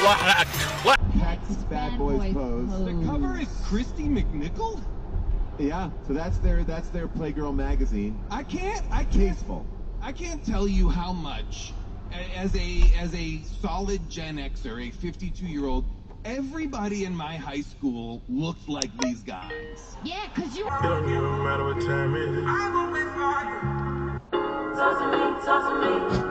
Texas Bad Boys Pose. The cover is Christy McNichol? Yeah, so that's their Playgirl magazine. I can't tell you how much, as a solid Gen Xer, a 52-year-old, everybody in my high school looked like these guys. Yeah, cause you. It don't even matter what time it is. I'm open for you. Talk to me, talk to me.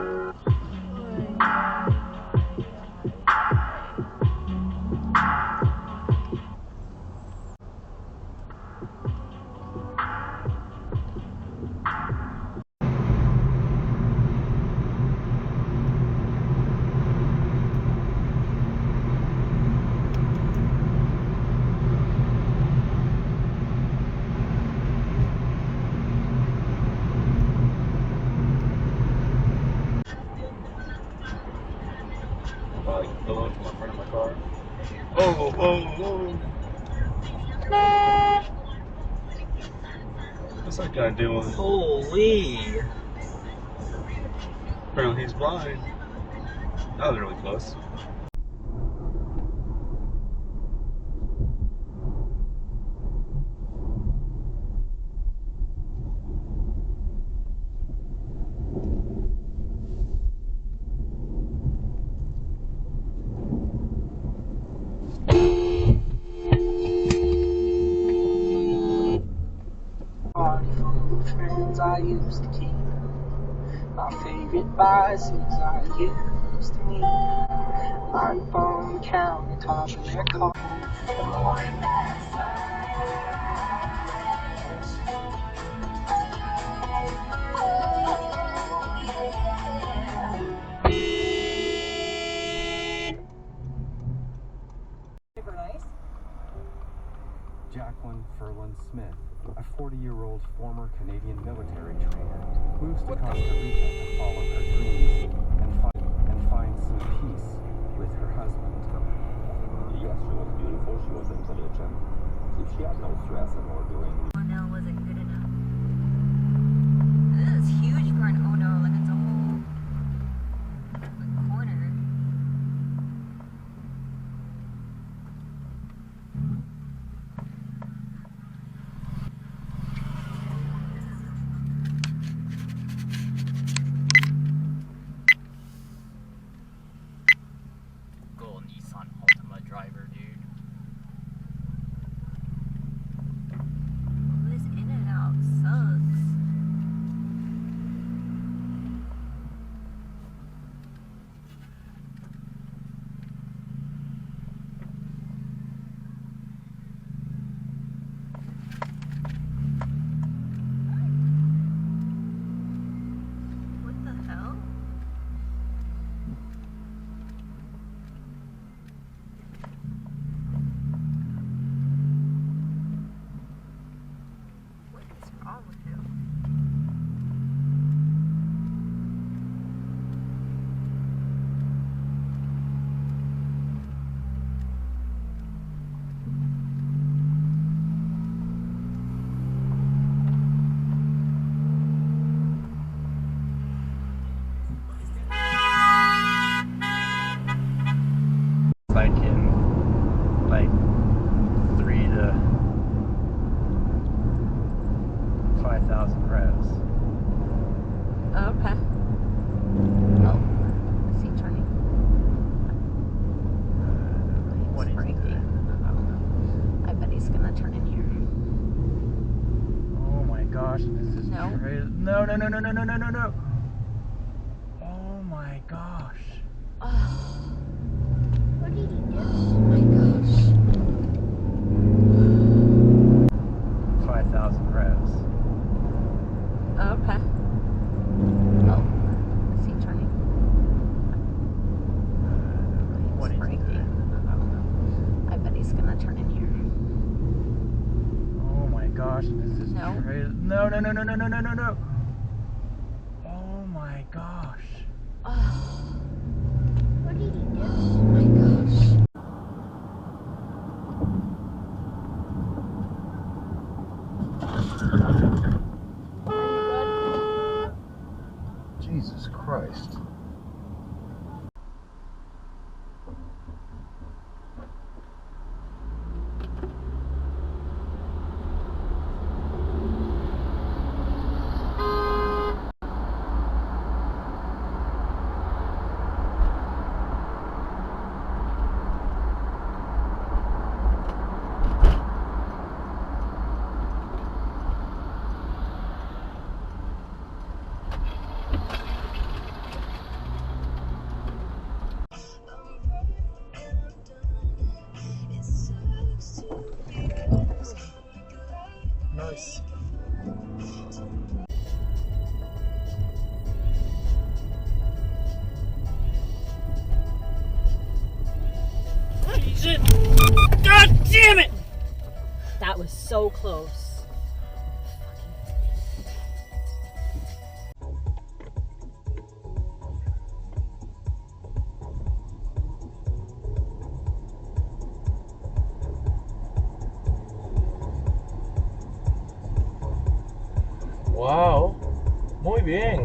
Going from the front of my car. Oh. What's that guy doing? Holy! Apparently he's blind. That was really close. Friends I used to keep, my favorite vices I used to meet, lined up on the countertop in their car. Super nice. Jacqueline Ferland Smith, a 40-year-old former Canadian military trainer, moves to Costa Rica to follow her dreams and find some peace with her husband. Yes, she was beautiful, she was intelligent. She had no stress and all doing. Oh no, wasn't good enough. This is huge for an oh no, like it's a whole corner. Driver, dude. This in and out sucks. What the hell? What's wrong with him? Like in like 3 to 5,000 revs. Okay. Oh, is he turning? What He's is braking. it? I don't know. I bet he's gonna turn in here. Oh my gosh, this is No. crazy. No. Oh my gosh. Oh. What did he do? Oh my gosh. 5,000 revs. Okay. Oh, is he turning? What He's is braking. it? I don't know. I bet he's gonna turn in here. Oh my gosh, this is No. crazy. No. Oh my gosh. Oh. What did he do? Oh my gosh. Jesus Christ. shit! God damn it! That was so close. Wow, muy bien.